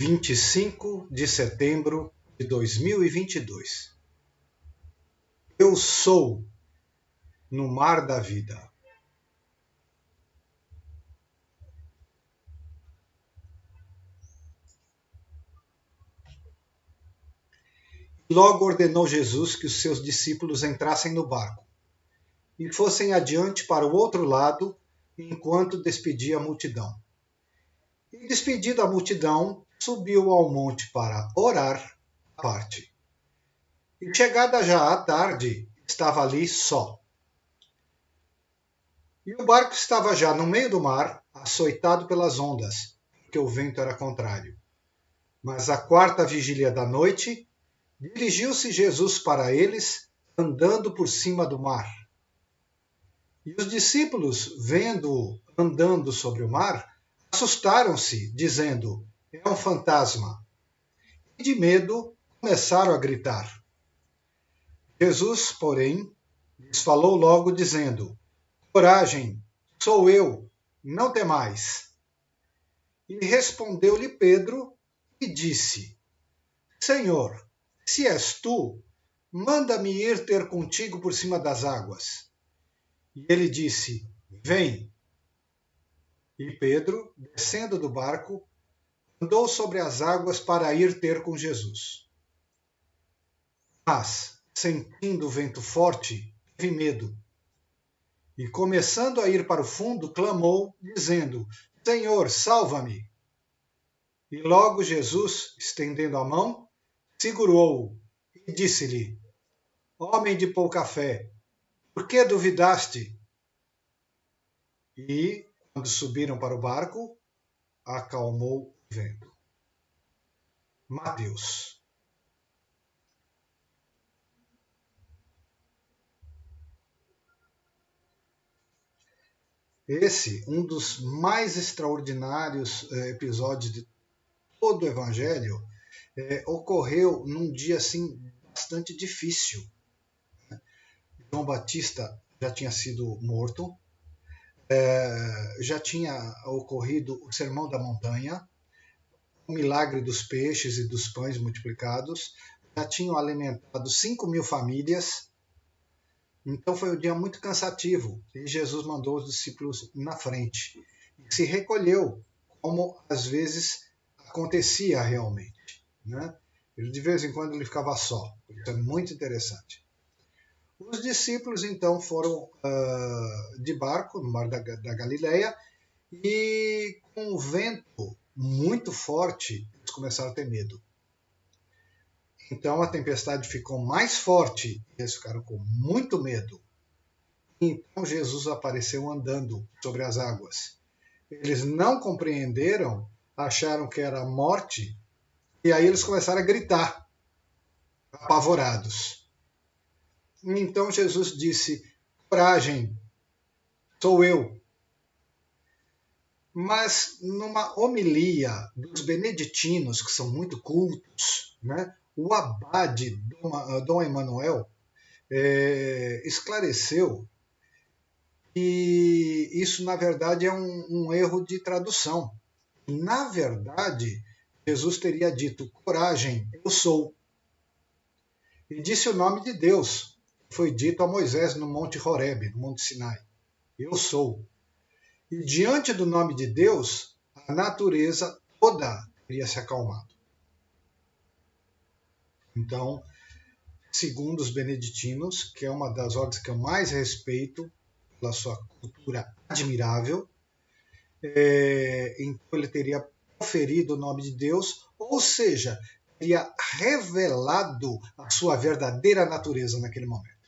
25 de setembro de 2022. Eu sou no mar da vida. Logo ordenou Jesus que os seus discípulos entrassem no barco e fossem adiante para o outro lado, enquanto despedia a multidão. E despedida a multidão, subiu ao monte para orar à parte. E chegada já a tarde, estava ali só. E o barco estava já no meio do mar, açoitado pelas ondas, porque o vento era contrário. Mas à quarta vigília da noite, dirigiu-se Jesus para eles, andando por cima do mar. E os discípulos, vendo-o andando sobre o mar, assustaram-se, dizendo: é um fantasma. E de medo começaram a gritar. Jesus, porém, lhes falou logo, dizendo: coragem, sou eu, não temais. E respondeu-lhe Pedro e disse: Senhor, se és tu, manda-me ir ter contigo por cima das águas. E ele disse: vem. E Pedro, descendo do barco, andou sobre as águas para ir ter com Jesus. Mas, sentindo o vento forte, teve medo. E começando a ir para o fundo, clamou, dizendo: Senhor, salva-me. E logo Jesus, estendendo a mão, segurou-o e disse-lhe: homem de pouca fé, por que duvidaste? E, quando subiram para o barco, acalmou o vento. Mateus. Esse, um dos mais extraordinários episódios de todo o Evangelho, ocorreu num dia assim bastante difícil. João Batista já tinha sido morto, já tinha ocorrido o Sermão da Montanha, o milagre dos peixes e dos pães multiplicados, já tinham alimentado 5.000 famílias. Então foi um dia muito cansativo e Jesus mandou os discípulos na frente e se recolheu, como às vezes acontecia realmente, né? Ele, de vez em quando ele ficava só, isso é muito interessante. Os discípulos então foram de barco no mar da Galileia e com o vento muito forte eles começaram a ter medo. Então a tempestade ficou mais forte e eles ficaram com muito medo. Então Jesus apareceu andando sobre as águas. Eles não compreenderam, acharam que era a morte, e aí eles começaram a gritar, apavorados. Então Jesus disse: coragem, sou eu. Mas numa homilia dos beneditinos, que são muito cultos, né, o abade Dom Emanuel esclareceu que isso, na verdade, é um erro de tradução. Na verdade, Jesus teria dito: coragem, eu sou. E disse o nome de Deus, que foi dito a Moisés no Monte Horebe, no Monte Sinai: eu sou. E diante do nome de Deus, a natureza toda teria se acalmado. Então, segundo os beneditinos, que é uma das ordens que eu mais respeito, pela sua cultura admirável, então ele teria proferido o nome de Deus, ou seja, teria revelado a sua verdadeira natureza naquele momento.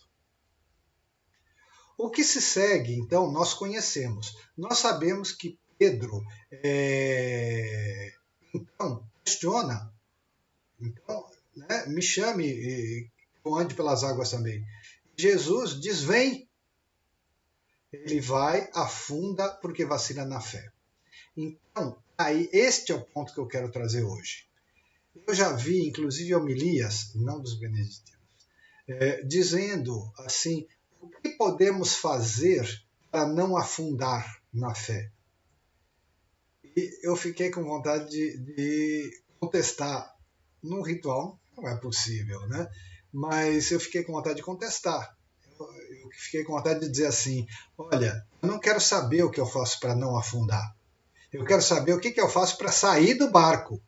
O que se segue, então, nós conhecemos. Nós sabemos que Pedro então questiona, então, né, me chame e eu ande pelas águas também. Jesus diz: vem. Ele vai, afunda, porque vacila na fé. Então, aí, este é o ponto que eu quero trazer hoje. Eu já vi, inclusive, homilias, não dos beneditinos, dizendo assim: o que podemos fazer para não afundar na fé? E eu fiquei com vontade de contestar no ritual, não é possível, né? Mas eu fiquei com vontade de contestar. Eu fiquei com vontade de dizer assim, olha, eu não quero saber o que eu faço para não afundar. Eu quero saber o que eu faço para sair do barco.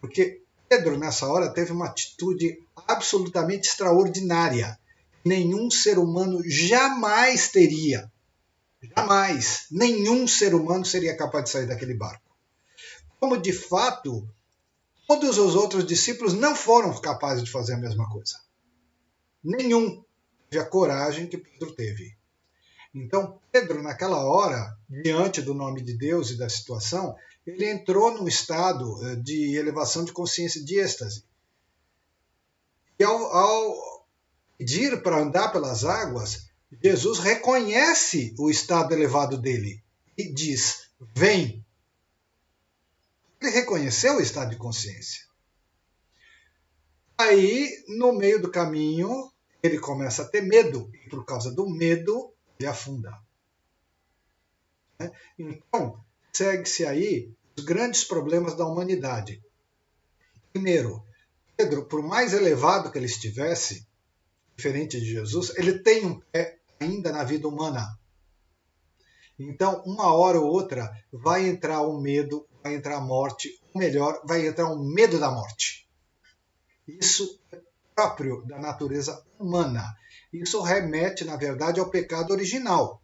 Porque Pedro, nessa hora, teve uma atitude absolutamente extraordinária. Nenhum ser humano jamais teria. Jamais. Nenhum ser humano seria capaz de sair daquele barco. Como, de fato, todos os outros discípulos não foram capazes de fazer a mesma coisa. Nenhum teve a coragem que Pedro teve. Então, Pedro, naquela hora, diante do nome de Deus e da situação, ele entrou num estado de elevação de consciência, de êxtase. E ao pedir para andar pelas águas, Jesus reconhece o estado elevado dele e diz: vem. Ele reconheceu o estado de consciência. Aí, no meio do caminho, ele começa a ter medo, e por causa do medo, ele afunda. Então, segue-se aí os grandes problemas da humanidade. Primeiro, Pedro, por mais elevado que ele estivesse, diferente de Jesus, ele tem um pé ainda na vida humana. Então, uma hora ou outra, vai entrar o medo, vai entrar a morte, ou melhor, vai entrar o medo da morte. Isso é próprio da natureza humana. Isso remete, na verdade, ao pecado original.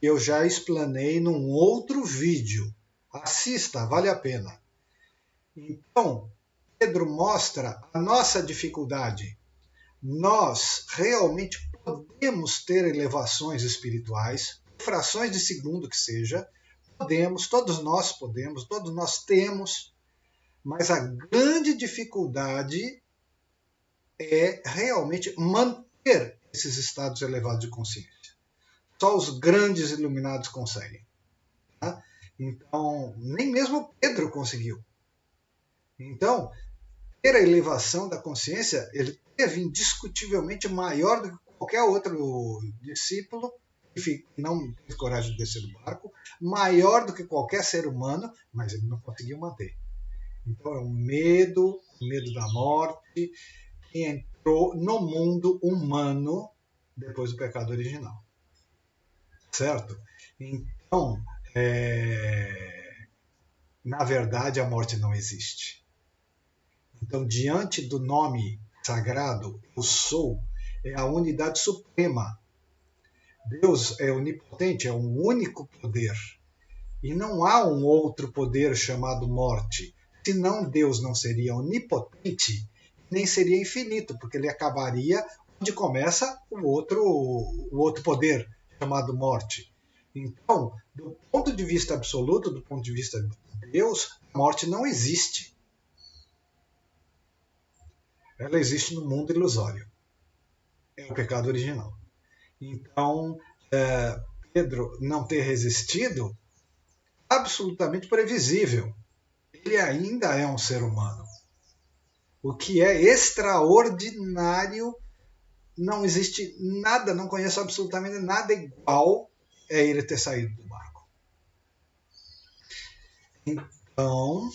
Eu já explanei num outro vídeo. Assista, vale a pena. Então, Pedro mostra a nossa dificuldade. Nós realmente podemos ter elevações espirituais, frações de segundo que seja, podemos, todos nós temos, mas a grande dificuldade é realmente manter esses estados elevados de consciência. Só os grandes iluminados conseguem. Tá? Então, nem mesmo Pedro conseguiu. Então, ter a elevação da consciência, ele teve indiscutivelmente maior do que qualquer outro discípulo que não teve coragem de descer do barco, maior do que qualquer ser humano, mas ele não conseguiu manter. Então é o medo da morte, que entrou no mundo humano depois do pecado original. Certo? Então, na verdade, a morte não existe. Então, diante do nome sagrado, eu sou, é a unidade suprema. Deus é onipotente, é um único poder. E não há um outro poder chamado morte. Senão Deus não seria onipotente, nem seria infinito, porque ele acabaria onde começa o outro poder, chamado morte. Então, do ponto de vista absoluto, do ponto de vista de Deus, a morte não existe. Ela existe no mundo ilusório. É o pecado original. Então, Pedro não ter resistido, absolutamente previsível. Ele ainda é um ser humano. O que é extraordinário, não existe nada, não conheço absolutamente nada igual a ele ter saído do barco. Então,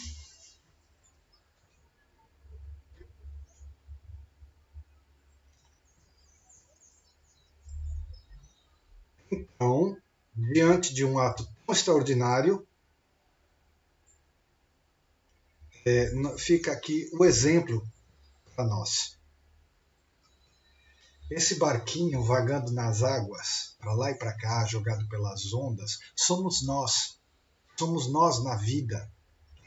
diante de um ato tão extraordinário, fica aqui o exemplo para nós. Esse barquinho vagando nas águas, para lá e para cá, jogado pelas ondas, somos nós. Somos nós na vida,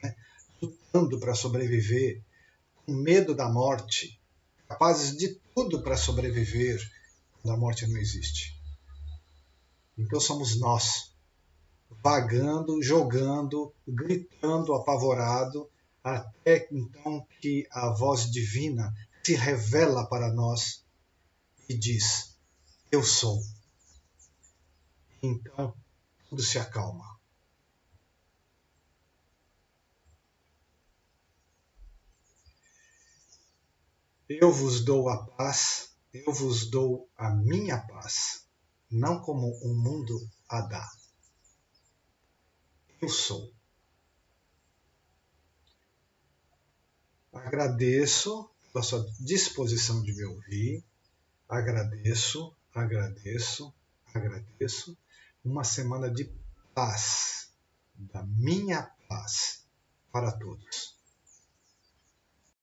né? Lutando para sobreviver, com medo da morte, capazes de tudo para sobreviver quando a morte não existe. Então somos nós, vagando, jogando, gritando apavorado, até então que a voz divina se revela para nós e diz: eu sou. Então tudo se acalma. Eu vos dou a paz, eu vos dou a minha paz, não como o mundo a dá. Eu sou. Agradeço pela sua disposição de me ouvir. Agradeço, agradeço, agradeço. Uma semana de paz, da minha paz para todos.